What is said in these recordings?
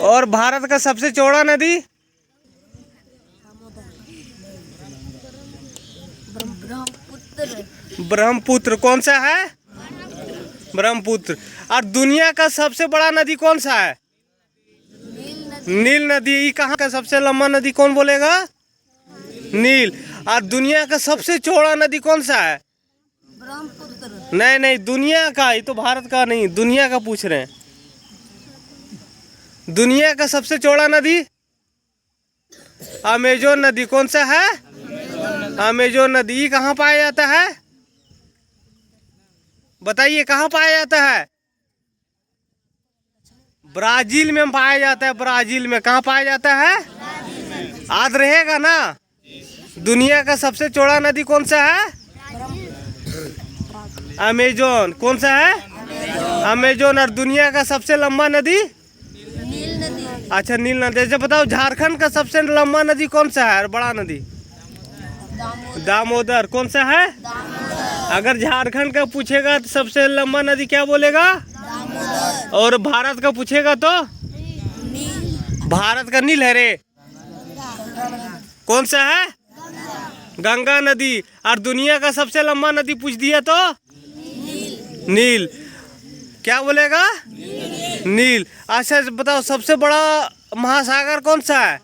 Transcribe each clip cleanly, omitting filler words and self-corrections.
और भारत का सबसे चौड़ा नदी? ब्रह्मपुत्र। कौन सा है? ब्रह्मपुत्र। और दुनिया का सबसे बड़ा नदी कौन सा है? नील नदी। ये कहाँ का सबसे लंबा नदी कौन बोलेगा? नील। और दुनिया का सबसे चौड़ा नदी कौन सा है? ब्रह्मपुत्र। नहीं नहीं, दुनिया का। ये तो भारत का नहीं, दुनिया का पूछ रहे हैं। दुनिया का सबसे चौड़ा नदी? अमेजोन नदी। कौन सा है? अमेजोन नदी। ये कहाँ पाया जाता है? बताइए कहाँ पाया जाता है? ब्राजील में पाया जाता है। ब्राजील में। कहाँ पाया जाता है? याद रहेगा ना। दुनिया का सबसे चौड़ा नदी कौन सा है? अमेजोन। कौन सा है? अमेजोन। और दुनिया का सबसे लंबा नदी? नील नदी। अच्छा, नील नदी। अच्छा बताओ, झारखंड का सबसे लंबा नदी कौन सा है और बड़ा नदी? दामोदर। कौन सा है? अगर झारखंड का पूछेगा तो सबसे लंबा नदी क्या बोलेगा? और भारत का पूछेगा तो? भारत का नील है रे। कौन सा है? गंगा नदी। और दुनिया का सबसे लंबा नदी पूछ दिया तो? नील। क्या बोलेगा? नील। अच्छा बताओ, सबसे बड़ा महासागर कौन सा है?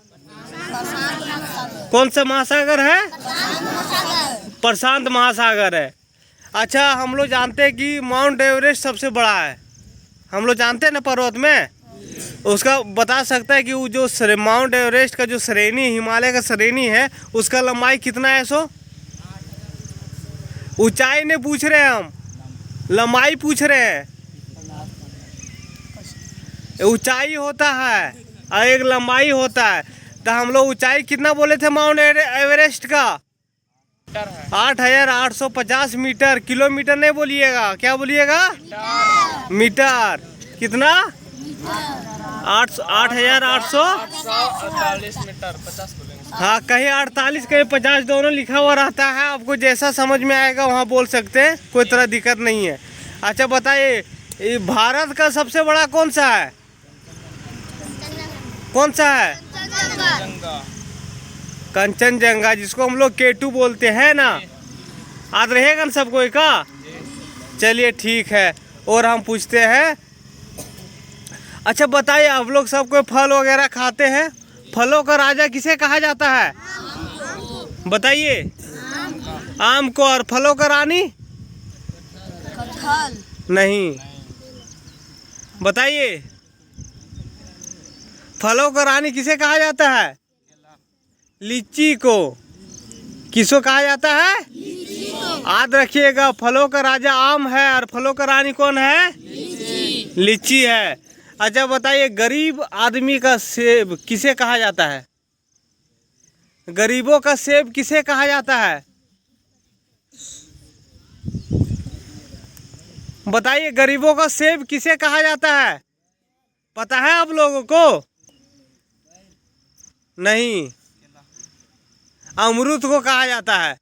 कौन सा महासागर है? प्रशांत महासागर है। अच्छा, हम लोग जानते हैं कि माउंट एवरेस्ट सबसे बड़ा है। हम लोग जानते हैं ना, पर्वत में। उसका बता सकता है कि वो जो माउंट एवरेस्ट का जो श्रेणी, हिमालय का श्रेणी है, उसका लंबाई कितना है? सो ऊंचाई नहीं पूछ रहे हैं हम, लंबाई पूछ रहे हैं। ऊंचाई होता है और एक लंबाई होता है। तो हम लोग ऊंचाई कितना बोले थे माउंट एवरेस्ट का? 8,850 मीटर। किलोमीटर नहीं बोलिएगा, क्या बोलिएगा? मीटर। कितना? 8,848 मीटर 50 बोलेंगे। हाँ, कहीं 48 कहीं 50 दोनों लिखा हुआ रहता है। आपको जैसा समझ में आएगा वहाँ बोल सकते हैं, कोई तरह दिक्कत नहीं है। अच्छा बताइए, ये भारत का सबसे बड़ा कौन सा है? कौन सा है? कंचनजंगा, जिसको हम लोग K2 बोलते हैं ना। याद रहेगा ना सबको का? चलिए ठीक है। और हम पूछते हैं, अच्छा बताइए, आप लोग सब कोई फल वगैरह खाते हैं, फलों का राजा किसे कहा जाता है? बताइए। आम को। और फलों का रानी? कटहल। नहीं। बताइए, फलों का रानी किसे कहा जाता है? लीची को। किसको कहा जाता है? याद रखिएगा, फलों का राजा आम है और फलों का रानी कौन है? लीची है। अच्छा बताइए, गरीब आदमी का सेब किसे कहा जाता है? गरीबों का सेब किसे कहा जाता है? बताइए, गरीबों का सेब किसे कहा जाता है? पता है आप लोगों को? नहीं। अमरूद को कहा जाता है।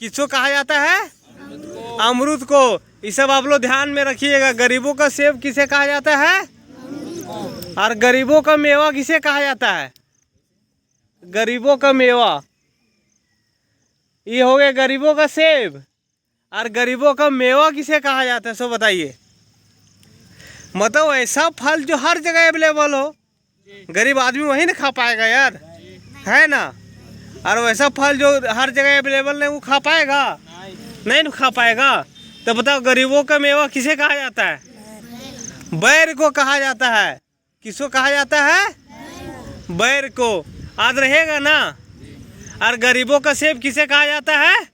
किसको कहा जाता है? अमरूद को। ये सब आप लोग ध्यान में रखिएगा। गरीबों का सेब किसे कहा जाता है? और गरीबों का मेवा किसे कहा जाता है? गरीबों का मेवा। ये हो गया गरीबों का सेब। और गरीबों का मेवा किसे कहा जाता है, सो बताइए। मतलब ऐसा फल जो हर जगह अवेलेबल हो, गरीब आदमी वही ना खा पाएगा यार, है ना। और वैसा फल जो हर जगह अवेलेबल नहीं, वो खा पाएगा? नहीं ना खा पाएगा। तो बताओ, गरीबों का मेवा किसे कहा जाता है? बैर को कहा जाता है। किसको कहा जाता है? बैर को। याद रहेगा ना। और गरीबों का सेब किसे कहा जाता है?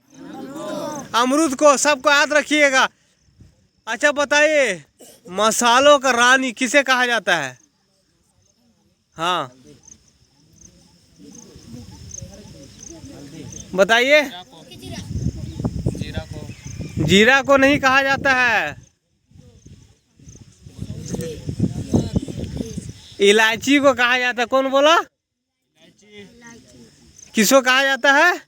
अमरूद को। सबको याद रखिएगा। अच्छा बताइए, मसालों का रानी किसे कहा जाता है? हाँ बताइए। जीरा को। जीरा को नहीं कहा जाता है। इलायची को कहा जाता है। कौन बोला? किसको कहा जाता है?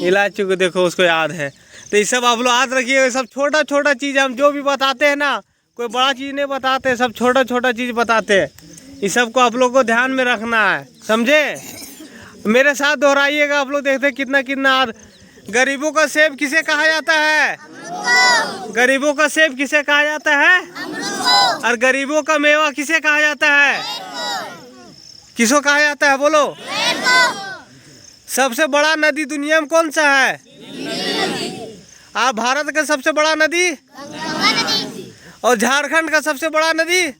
इलायची को। देखो, उसको याद है। तो ये सब आप लोग याद रखिए। सब छोटा छोटा चीज़ हम जो भी बताते हैं ना, कोई बड़ा चीज़ नहीं बताते, सब छोटा छोटा चीज़ बताते हैं। इस सब को आप लोग को ध्यान में रखना है, समझे। मेरे साथ दोहराइएगा, आप लोग देखते हैं कितना कितना। गरीबों का सेब किसे कहा जाता है? गरीबों का सेब किसे कहा जाता है? और गरीबों का मेवा किसे कहा जाता है? किसको कहा जाता है बोलो? सबसे बड़ा नदी दुनिया में कौन सा है? आप भारत का सबसे बड़ा नदी और झारखंड का सबसे बड़ा नदी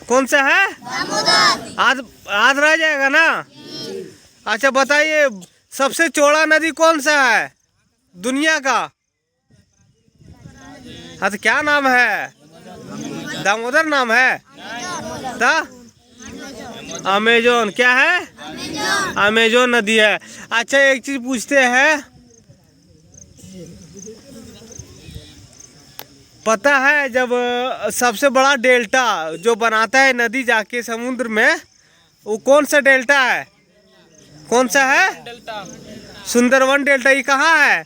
कौन सा है? आज रह जाएगा ना। अच्छा बताइए, सबसे चौड़ा नदी कौन सा है दुनिया का? हाँ तो क्या नाम है? दामोदर नाम है? अमेजोन। क्या है? अमेजोन नदी है। अच्छा एक चीज पूछते हैं, पता है जब सबसे बड़ा डेल्टा जो बनाता है नदी जाके समुद्र में, वो कौन सा डेल्टा है? कौन सा है? डेल्टा। सुंदरवन डेल्टा। ये कहाँ है?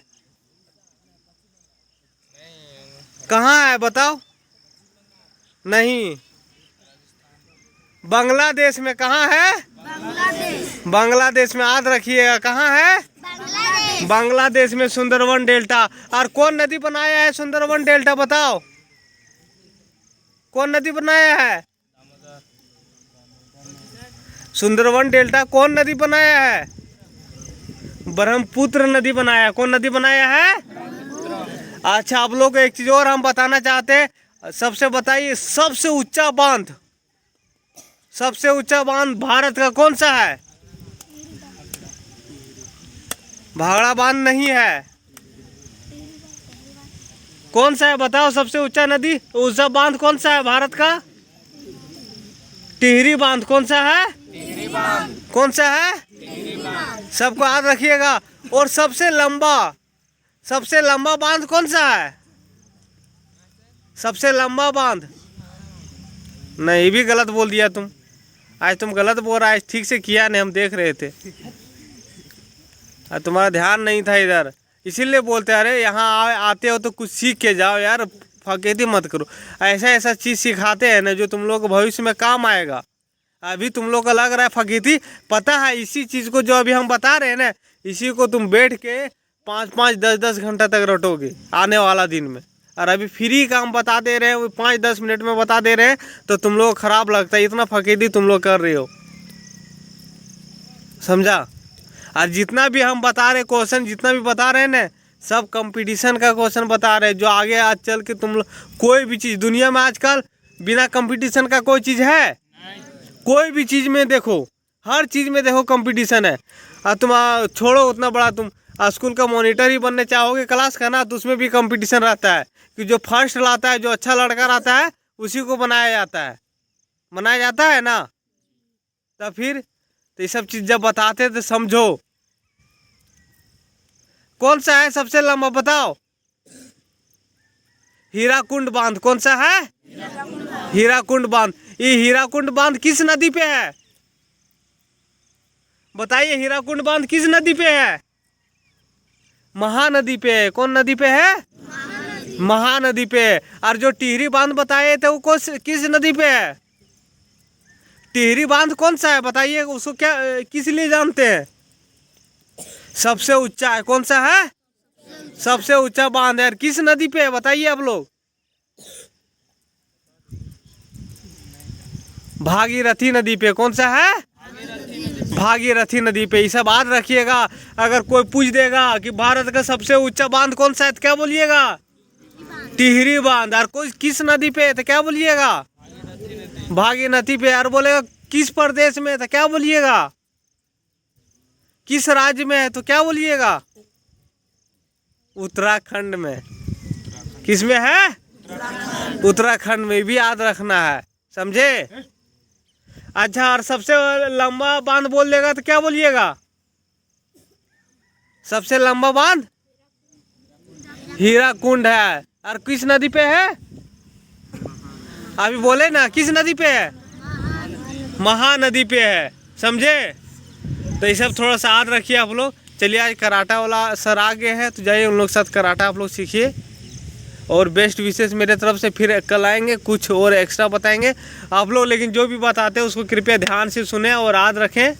कहाँ है बताओ? नहीं, बांग्लादेश में। कहाँ है? बांग्लादेश में। याद रखिएगा कहाँ है? बांग्लादेश में सुंदरवन डेल्टा। और कौन नदी बनाया है सुंदरवन डेल्टा बताओ? कौन नदी बनाया है सुंदरवन डेल्टा? कौन नदी बनाया है? ब्रह्मपुत्र नदी बनाया। कौन नदी बनाया है? अच्छा आप लोग को एक चीज और हम बताना चाहते हैं। सबसे बताइए, सबसे ऊंचा बांध, सबसे ऊंचा बांध भारत का कौन सा है? भाखड़ा बांध नहीं है। कौन सा है बताओ? सबसे ऊंचा नदी ऊंचा बांध कौन सा है भारत का? टिहरी बांध। कौन सा है? कौन सा है? सबको याद रखिएगा। और सबसे लंबा बांध कौन सा है? सबसे लंबा बांध नहीं, ये भी गलत बोल दिया तुम। आज तुम गलत बोल रहा है, ठीक से किया नहीं, हम देख रहे थे। तुम्हारा ध्यान नहीं था इधर, इसीलिए बोलते अरे यहाँ आते हो तो कुछ सीख के जाओ यार, फकेती मत करो। ऐसा ऐसा चीज़ सिखाते हैं ना जो तुम लोग को भविष्य में काम आएगा। अभी तुम लोग को लग रहा है फकीती, पता है इसी चीज़ को जो अभी हम बता रहे हैं ना, इसी को तुम बैठ के 5-5, 10-10 घंटा तक रटोगे आने वाला दिन में। और अभी फ्री काम बता दे रहे हैं, वो 5-10 मिनट में बता दे रहे हैं, तो तुम लोग खराब लगता है। इतना फकीती तुम लोग कर रहे हो, समझा। और जितना भी हम बता रहे क्वेश्चन, जितना भी बता रहे हैं ना, सब कंपटीशन का क्वेश्चन बता रहे हैं। जो आगे आज चल के तुम लोग कोई भी चीज़ दुनिया में आजकल बिना कंपटीशन का कोई चीज़ है? कोई भी चीज़ में देखो, हर चीज़ में देखो कंपटीशन है। और तुम छोड़ो उतना बड़ा, तुम स्कूल का मॉनिटर ही बनने चाहोगे क्लास का ना, तो उसमें भी कंपटीशन रहता है कि जो फर्स्ट लाता है, जो अच्छा लड़का रहता है, उसी को बनाया जाता है ना। तो फिर तो ये सब चीज़ जब बताते तो समझो। कौन सा है सबसे लंबा बताओ? हीराकुंड बांध। कौन सा है? हीराकुंड बांध। ये हीराकुंड बांध किस नदी पे है बताइए? हीराकुंड बांध किस नदी पे है? महानदी पे है। कौन नदी पे है? महानदी पे है। और जो टिहरी बांध बताए थे वो किस नदी पे है? टिहरी बांध कौन सा है बताइए? उसको क्या किस लिए जानते हैं? सबसे ऊंचा है। कौन सा है? सबसे ऊंचा बांध है। किस नदी पे है बताइए आप लोग? भागीरथी नदी पे। कौन सा है? भागीरथी नदी पे। ये सब याद रखिएगा। अगर कोई पूछ देगा कि भारत का सबसे ऊंचा बांध कौन सा है तो क्या बोलिएगा? टिहरी बांध। और कोई किस नदी पे है तो क्या बोलिएगा? भागीरथी पे। और बोलेगा किस प्रदेश में है तो क्या बोलिएगा? किस राज्य में है तो क्या बोलिएगा? उत्तराखंड में। किस में है? उत्तराखंड में। भी याद रखना है, समझे। अच्छा, और सबसे लंबा बांध बोल देगा तो क्या बोलिएगा? सबसे लंबा बांध हीराकुंड है। और किस नदी पे है? अभी बोले ना, किस नदी पे है? महानदी पे है, समझे। तो ये सब थोड़ा सा याद रखिए आप लोग। चलिए आज कराटा वाला सर आ गए हैं, तो जाइए उन लोग के साथ कराटा आप लोग सीखिए। और बेस्ट विशेष मेरे तरफ से। फिर कल आएंगे, कुछ और एक्स्ट्रा बताएंगे आप लोग, लेकिन जो भी बताते हैं उसको कृपया ध्यान से सुने और याद रखें।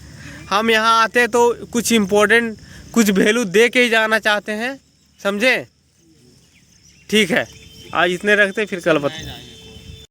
हम यहाँ आते हैं तो कुछ इम्पोर्टेंट, कुछ वैल्यू दे के ही जाना चाहते हैं, समझे? ठीक है, आज इतने रखते, फिर कल बता।